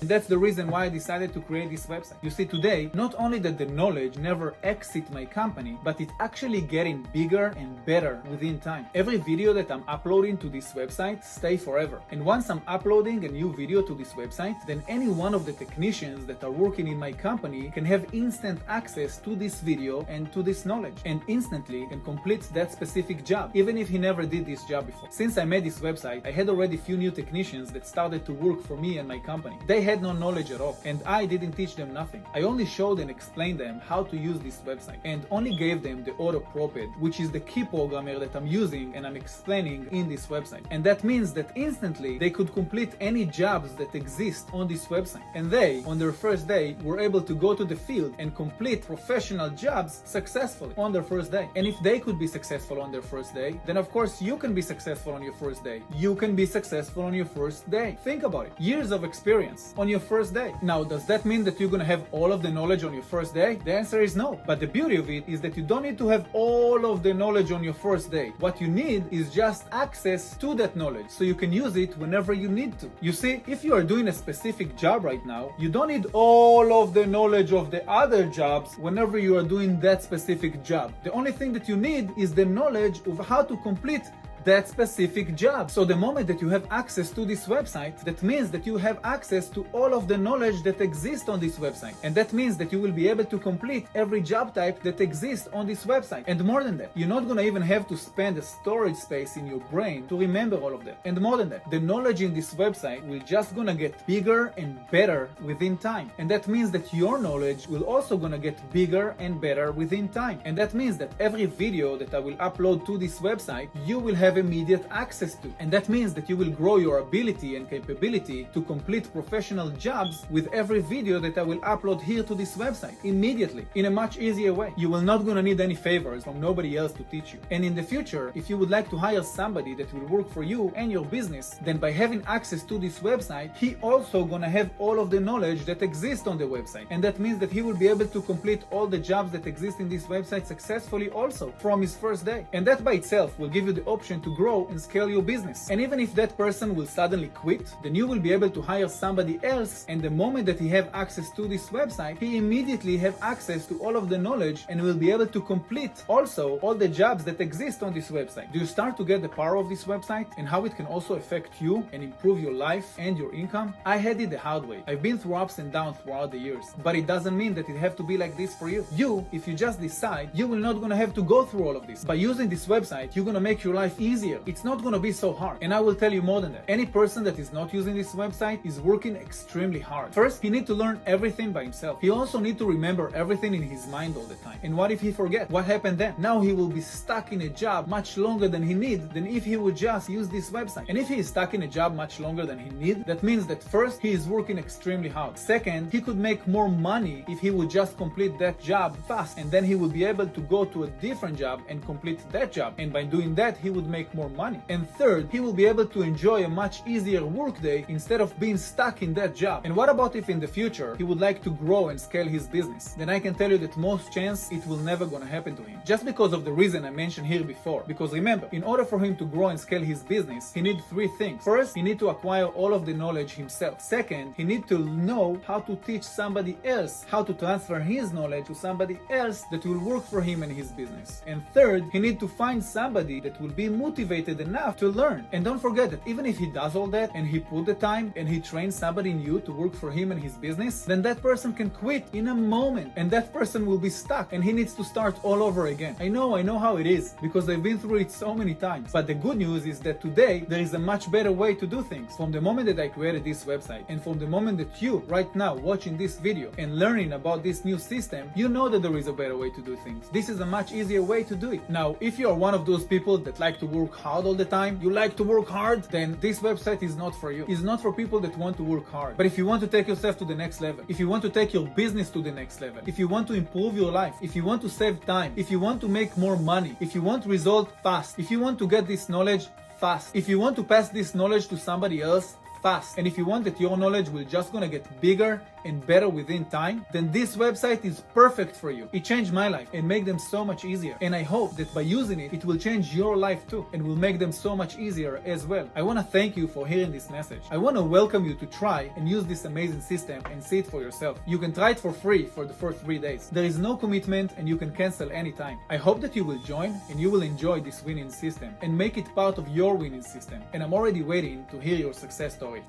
And that's the reason why I decided to create this website. You see, today, not only that the knowledge never exits my company, but it actually getting bigger and better within time. Every video that I'm uploading to this website stay forever. And once I'm uploading a new video to this website, then any one of the technicians that are working in my company can have instant access to this video and to this knowledge, and instantly can complete that specific job, even if he never did this job before. Since I made this website, I had already few new technicians that started to work for me and my company. They had no knowledge at all, and I didn't teach them nothing. I only showed and explained them how to use this website, and only gave them the AutoProped, which is the key programmer that I'm using and I'm explaining in this website. And that means that instantly they could complete any jobs that exist on this website. And they, on their first day, were able to go to the field and complete professional jobs successfully on their first day. And if they could be successful on their first day, then of course you can be successful on your first day. You can be successful on your first day. Think about it. Years of experience on your first day. Now, does that mean that you're gonna have all of the knowledge on your first day? The answer is no. But the beauty of it is that you don't need to have all of the knowledge on your first day. What you need is just access to that knowledge, so you can use it whenever you need to. You see, if you are doing a specific job right now, you don't need all of the knowledge of the other jobs whenever you are doing that specific job. The only thing that you need is the knowledge of how to complete that specific job. So the moment that you have access to this website, that means that you have access to all of the knowledge that exists on this website. And that means that you will be able to complete every job type that exists on this website. And more than that, you're not gonna even have to spend a storage space in your brain to remember all of that. And more than that, the knowledge in this website will just gonna get bigger and better within time. And that means that your knowledge will also gonna get bigger and better within time. And that means that every video that I will upload to this website, you will have immediate access to. And that means that you will grow your ability and capability to complete professional jobs with every video that I will upload here to this website immediately, in a much easier way. You will not gonna need any favors from nobody else to teach you. And in the future, if you would like to hire somebody that will work for you and your business, then by having access to this website, he also gonna have all of the knowledge that exists on the website. And that means that he will be able to complete all the jobs that exist in this website successfully also from his first day. And that by itself will give you the option to grow and scale your business. And even if that person will suddenly quit, then you will be able to hire somebody else, and the moment that he have access to this website, he immediately have access to all of the knowledge and will be able to complete also all the jobs that exist on this website. Do you start to get the power of this website and how it can also affect you and improve your life and your income? I had it the hard way. I've been through ups and downs throughout the years, but it doesn't mean that it have to be like this for you. If you just decide, you will not gonna have to go through all of this. By using this website, you're gonna make your life easier. It's not gonna be so hard. And I will tell you more than that. Any person that is not using this website is working extremely hard. First, he needs to learn everything by himself. He also needs to remember everything in his mind all the time. And what if he forget? What happened then? Now he will be stuck in a job much longer than he needs than if he would just use this website. And if he is stuck in a job much longer than he needs, that means that first, he is working extremely hard. Second, he could make more money if he would just complete that job fast, and then he would be able to go to a different job and complete that job. And by doing that, he would make more money. And third, he will be able to enjoy a much easier workday instead of being stuck in that job. And what about if in the future he would like to grow and scale his business? Then I can tell you that most chance it will never gonna happen to him. Just because of the reason I mentioned here before. Because remember, in order for him to grow and scale his business, he needs three things. First, he needs to acquire all of the knowledge himself. Second, he needs to know how to teach somebody else how to transfer his knowledge to somebody else that will work for him and his business. And third, he needs to find somebody that will be motivated enough to learn. And don't forget that even if he does all that and he put the time and he trains somebody new to work for him and his business, then that person can quit in a moment and that person will be stuck and he needs to start all over again. I know how it is because I've been through it so many times. But the good news is that today there is a much better way to do things. From the moment that I created this website and from the moment that you right now watching this video and learning about this new system, you know that there is a better way to do things. This is a much easier way to do it. Now, if you are one of those people that like to work hard all the time, you like to work hard, then this website is not for you. It's not for people that want to work hard. But if you want to take yourself to the next level, if you want to take your business to the next level, if you want to improve your life, if you want to save time, if you want to make more money, if you want result fast, if you want to get this knowledge fast, if you want to pass this knowledge to somebody else fast. And if you want that your knowledge will just gonna get bigger and better within time, then this website is perfect for you. It changed my life and make them so much easier. And I hope that by using it, it will change your life too and will make them so much easier as well. I want to thank you for hearing this message. I want to welcome you to try and use this amazing system and see it for yourself. You can try it for free for the first 3 days. There is no commitment and you can cancel anytime. I hope that you will join and you will enjoy this winning system and make it part of your winning system. And I'm already waiting to hear your success story.